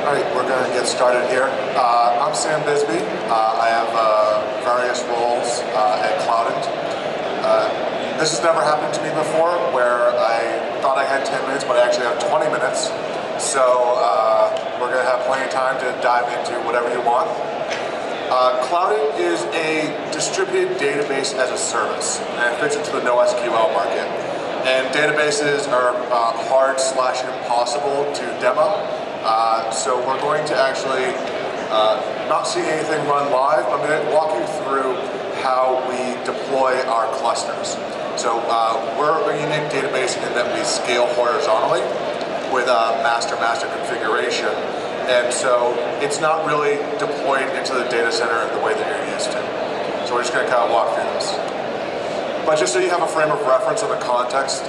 All right, we're going to get started here. I'm Sam Bisbee. I have various roles at Cloudant. This has never happened to me before, where I thought I had 10 minutes, but I actually have 20 minutes. So we're going to have plenty of time to dive into whatever you want. Cloudant is a distributed database as a service, and it fits into the NoSQL market. And databases are hard/impossible to demo. So we're going to actually not see anything run live. I'm going to walk you through how we deploy our clusters. So we're a unique database in that we scale horizontally with a master-master configuration. And so it's not really deployed into the data center the way that you're used to. So we're just going to kind of walk through this. But just so you have a frame of reference of the context,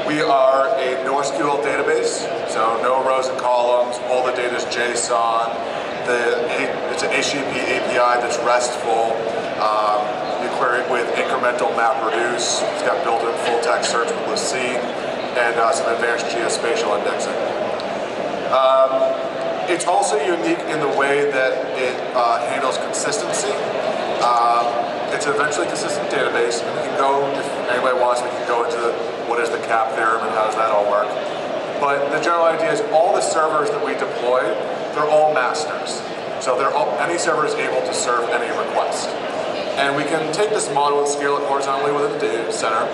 we are a NoSQL database, so no rows and columns, all the data is JSON, it's an HTTP API that's RESTful, you query it with incremental MapReduce, it's got built-in full-text search with Lucene, and some advanced geospatial indexing. It's also unique in the way that it handles consistency. It's an eventually consistent database, and we can go, if anybody wants, we can go into what is the CAP theorem and how does that all work. But the general idea is all the servers that we deploy, they're all masters. So any server is able to serve any request. And we can take this model and scale it horizontally within the data center,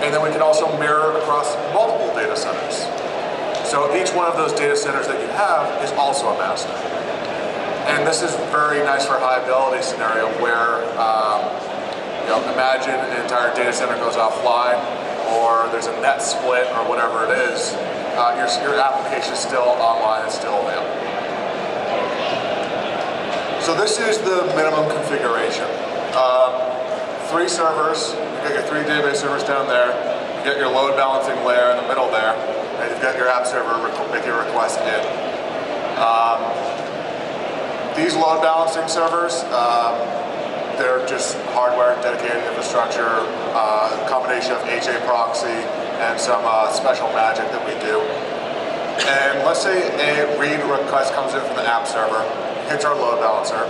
and then we can also mirror across multiple data centers. So each one of those data centers that you have is also a master. And this is very nice for a high availability scenario where, imagine an entire data center goes offline, or there's a net split, or whatever it is. Your application is still online and still available. So this is the minimum configuration. 3 servers, you got your 3 database servers down there, you got your load balancing layer in the middle there, and you've got your app server making a request in. These load balancing servers, they're just hardware, dedicated infrastructure, combination of HA proxy and some special magic that we do. And let's say a read request comes in from the app server, hits our load balancer.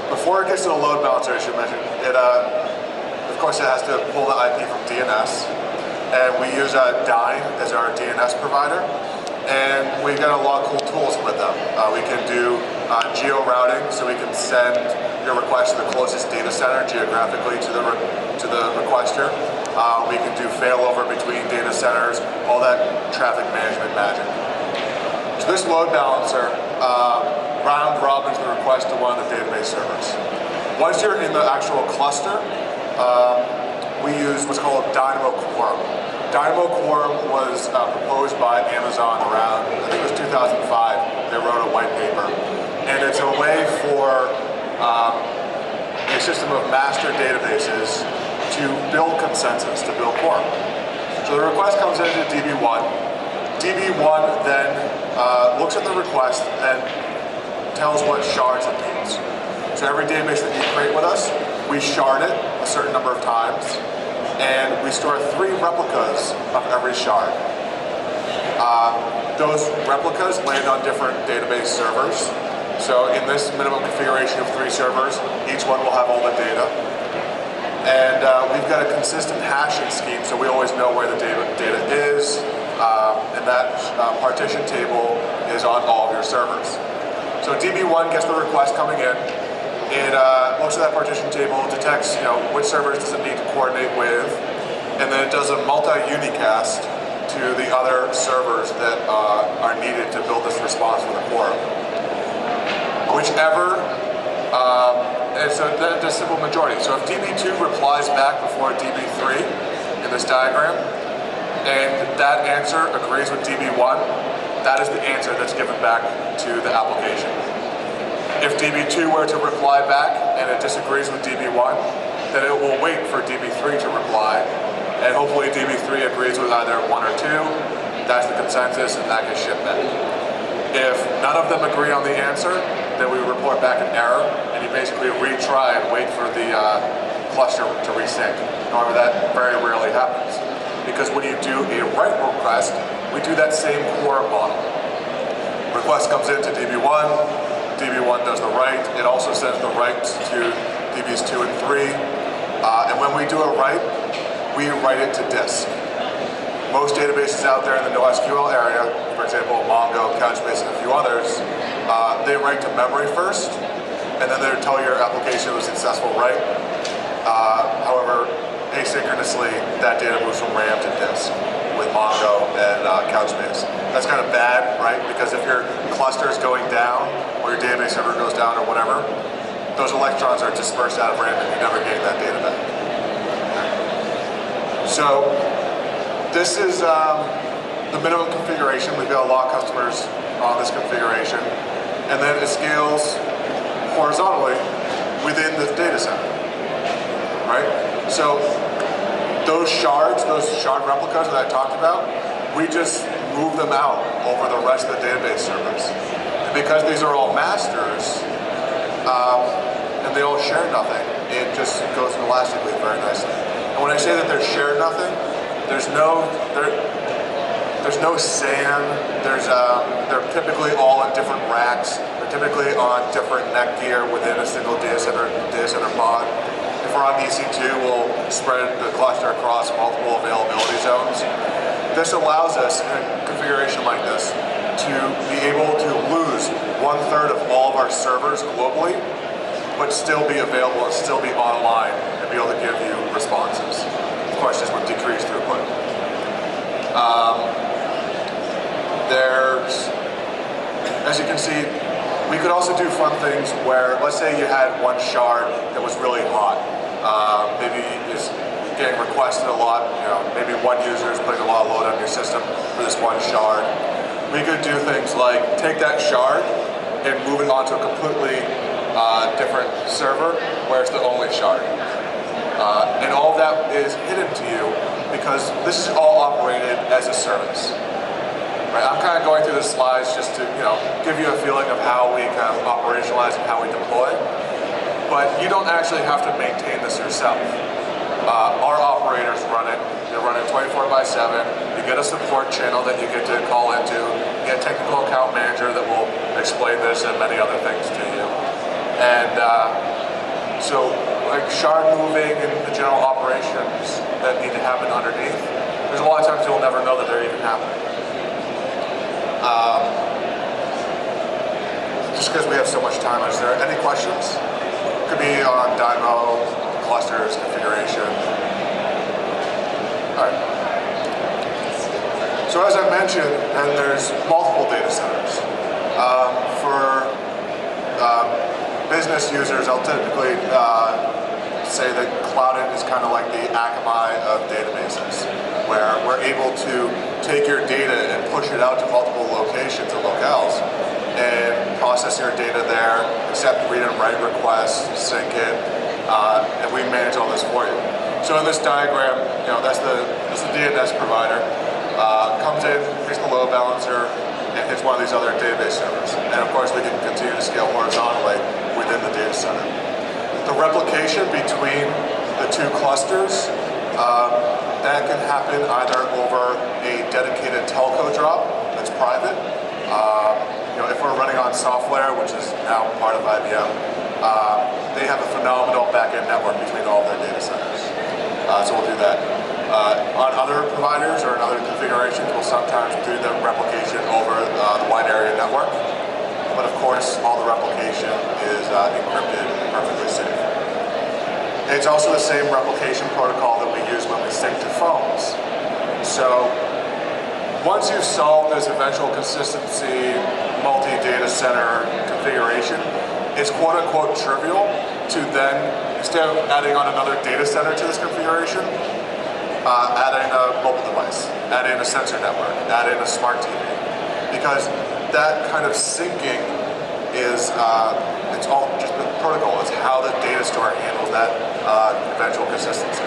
Before it gets to the load balancer, I should mention, of course it has to pull the IP from DNS. And we use Dyn as our DNS provider. And we've got a lot of cool tools with them. We can do geo-routing, so we can send your request to the closest data center geographically to the requester. We can do failover between data centers, all that traffic management magic. So this load balancer round robins the request to one of the database servers. Once you're in the actual cluster, we use what's called Dynamo Quorum. Dynamo Quorum was proposed by Amazon around, I think it was 2005. They wrote a white paper. And it's a way for a system of master databases to build consensus, to build quorum. So the request comes into DB1. DB1 then looks at the request and tells what shards it needs. So every database that you create with us, we shard it a certain number of times, and we store 3 replicas of every shard. Those replicas land on different database servers. So in this minimum configuration of 3 servers, each one will have all the data. And we've got a consistent hashing scheme, so we always know where the data is, and that partition table is on all of your servers. So DB1 gets the request coming in. It looks at that partition table, detects which servers does it need to coordinate with, and then it does a multi-unicast to the other servers that are needed to build this response for the quorum. Whichever, and so that's a simple majority. So if DB2 replies back before DB3 in this diagram, and that answer agrees with DB1, that is the answer that's given back to the application. If DB2 were to reply back and it disagrees with DB1, then it will wait for DB3 to reply, and hopefully DB3 agrees with either 1 or 2, that's the consensus, and that gets shipped back. If none of them agree on the answer, then we report back an error, and you basically retry and wait for the cluster to resync. However, that very rarely happens, because when you do a write request, we do that same quorum model. request comes into DB1, DB1 does the write. It also sends the writes to DBs 2 and 3. And when we do a write, we write it to disk. Most databases out there in the NoSQL area, for example, Mongo, Couchbase, and a few others, they write to memory first, and then they tell your application was a successful write. However, asynchronously, that data moves from RAM to disk with Mongo and Couchbase. That's kind of bad, right? Because if your cluster is going down, or your database server goes down, or whatever, those electrons are dispersed out of RAM, and you never get that data back. So this is the minimum configuration. We've got a lot of customers on this configuration, and then it scales horizontally within the data center, right? So those shard replicas that I talked about, we just move them out over the rest of the database servers. And because these are all masters, and they all share nothing, it just goes elastically very nicely. And when I say that they're shared nothing, there's no SAN. They're typically all on different racks. They're typically on different neck gear within a single data center pod. If we're on EC2, we'll spread the cluster across multiple availability zones. This allows us, in a configuration like this, to be able to lose 1/3 of all of our servers globally, but still be available and still be online and be able to give you responses. Of course, this would decrease throughput. As you can see, we could also do fun things where, let's say you had one shard that was really hot. Maybe it's getting requested a lot. Maybe one user is putting a lot of load on your system for this one shard. We could do things like take that shard and move it onto a completely different server where it's the only shard. And all of that is hidden to you because this is all operated as a service. Right? I'm kind of going through the slides just to give you a feeling of how we kind of operationalize and how we deploy. But you don't actually have to maintain this yourself. Our operators run it. They run it 24/7. You get a support channel that you get to call into. You get a technical account manager that will explain this and many other things to you. And so like shard moving and the general operations that need to happen underneath, there's a lot of times you'll never know that they're even happening. Just because we have so much time, is there any questions? Could be on Dymo, clusters, configuration. All right. So as I mentioned, and there's multiple data centers. For business users, I'll typically say that Cloudant is kind of like the Akamai of databases, where we're able to take your data and push it out to multiple locations and locales and process your data there, accept read and write requests, sync it, and we manage all this for you. So in this diagram, that's the DNS provider. Comes in, hits the load balancer, and hits one of these other database servers. And of course, we can continue to scale horizontally within the data center. The replication between the two clusters, that can happen either over a dedicated telco drop that's private. If we're running on software, which is now part of IBM, they have a phenomenal back-end network between all of their data centers. So we'll do that. On other providers or in other configurations, we'll sometimes do the replication over the wide area network. But of course, all the replication is encrypted and perfectly safe. It's also the same replication protocol that we use when we sync to phones. So once you've solved this eventual consistency multi-data center configuration, it's quote-unquote trivial to then, instead of adding on another data center to this configuration, add in a mobile device, add in a sensor network, add in a smart TV. Because that kind of syncing is, it's all just the protocol. It's how the data store handles that eventual consistency.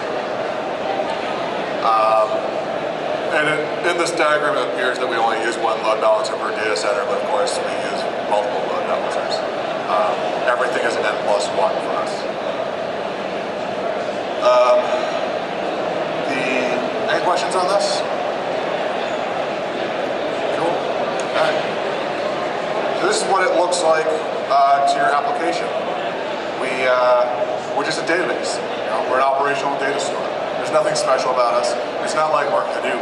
And in this diagram, it appears that we only use one load balancer per data center, but of course we use multiple load balancers. Everything is N+1 for us. Any questions on this? Cool. All right. this is what it looks like to your application. We're just a database. You know, we're an operational data store. There's nothing special about us. It's not like we're Hadoop.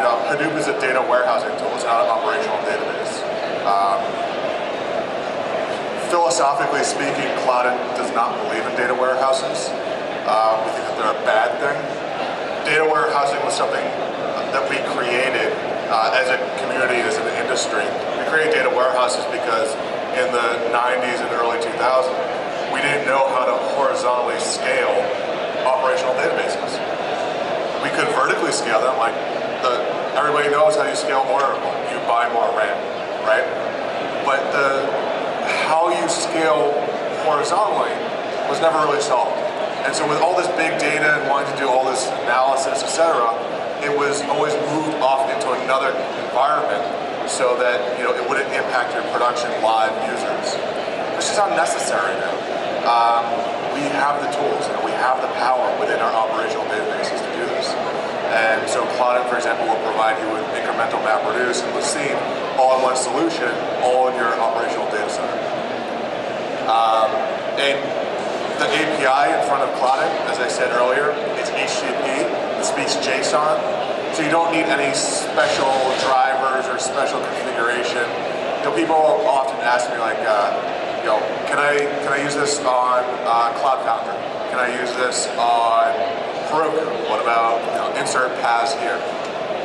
You know, Hadoop is a data warehousing tool. It's not an operational database. Philosophically speaking, Cloudant does not believe in data warehouses. We think that they're a bad thing. Data warehousing was something that we created as a community, as an industry. We created data warehouses because in the 90s and early 2000s, we didn't know how to horizontally scale operational databases. We could vertically scale them, like everybody knows how you scale Oracle. You buy more RAM, right? But how you scale horizontally was never really solved. And so with all this big data and wanting to do all this analysis, etc., it was always moved off into another environment so that, you know, it wouldn't impact your production live users. This is unnecessary now. We have the tools, and we have the power within our operational databases to do this. And so Cloudant, for example, will provide you with incremental MapReduce and Lucene all-in-one solution, all in your operational data center. And the API in front of Cloudant, as I said earlier, it's HTTP. It speaks JSON, so you don't need any special drivers or special configuration. You know, people often ask me, like, you know, can I use this on Cloud Foundry? Can I use this on Heroku? What about, you know, insert paths here?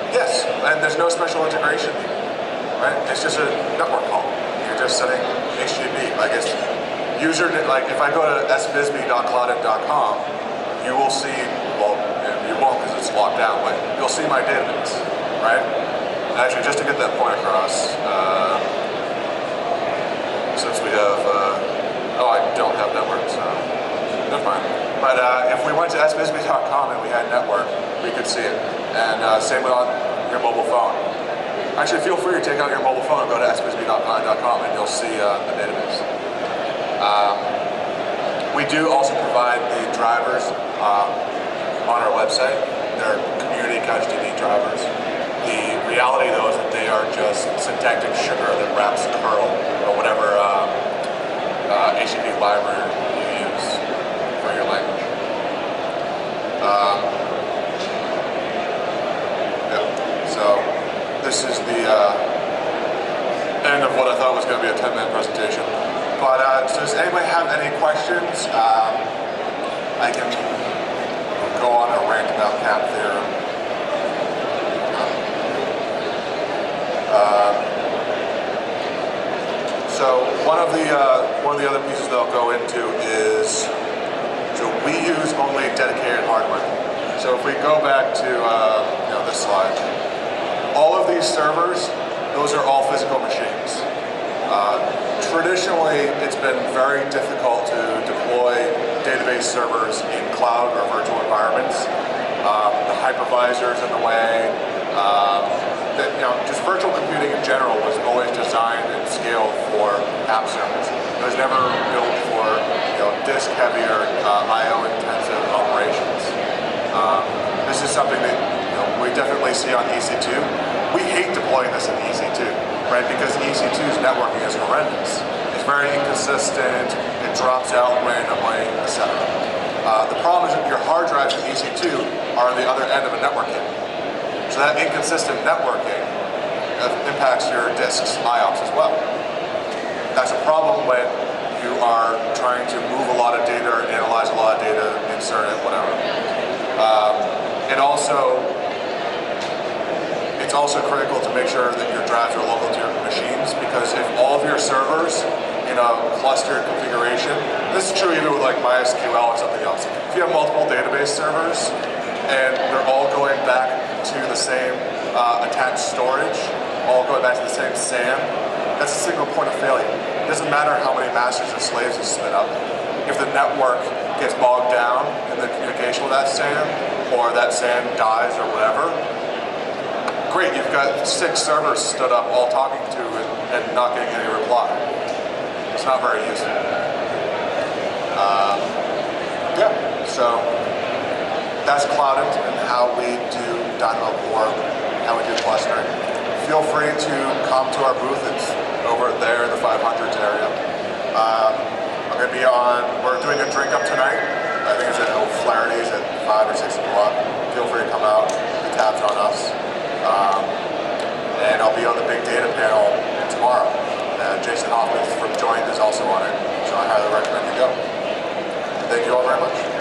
Yes, and there's no special integration here, right? It's just a network call. You're just setting HTTP. Like, it's user, like if I go to sbisbee.cloudant.com, you will see, well, you won't because it's locked down, but you'll see my database, right? Actually, just to get that point across, since we have, oh, I don't have network, so never mind. But if we went to sbisbee.com and we had network, we could see it. And same with on your mobile phone. Actually, feel free to take out your mobile phone and go to sbisbee.com and you'll see the database. We do also provide the drivers on our website. They're community CouchDB drivers. The reality, though, is that they are just syntactic sugar that wraps curl or whatever HTTP library you use for your language. Yeah. So this is the end of what I thought was going to be a 10-minute presentation. But so does anybody have any questions? I can go on a rant about cap theorem. So one of the other pieces that I'll go into is, so we use only dedicated hardware. So if we go back to you know, this slide, all of these servers, those are all physical machines. Traditionally, it's been very difficult to deploy database servers in cloud or virtual environments. The hypervisors in the way, you know, just virtual computing in general was always designed and scaled for app servers. It was never built for, you know, disk-heavy or I/O-intensive operations. This is something that, you know, we definitely see on EC2. We hate deploying this in EC2, right? Because EC2's networking is horrendous. It's very inconsistent. It drops out randomly, etc. The problem is that your hard drives in EC2 are on the other end of a network cable. So that inconsistent networking impacts your disk's IOPS as well. That's a problem when you are trying to move a lot of data or analyze a lot of data, insert it, whatever. It's also critical to make sure that your drives are local to your machines, because if all of your servers in a clustered configuration, this is true even with like MySQL or something else. If you have multiple database servers and they're all going back to the same attached storage, all going back to the same SAN, that's a single point of failure. It doesn't matter how many masters and slaves you spin up. If the network gets bogged down in the communication with that SAN, or that SAN dies or whatever, great, you've got 6 servers stood up all talking to and not getting any reply. It's not very useful. Yeah, so that's Cloudant and how we do Dynamo Core, how we do clustering. Feel free to come to our booth. It's over there in the 500s area. I'm going to be we're doing a drink up tonight. I think it's at O'Flaherty's at 5 or 6 o'clock. Feel free to come out. The tab's on us. And I'll be on the big data panel tomorrow. Jason Hoffman from Joint is also on it, so I highly recommend you go. Thank you all very much.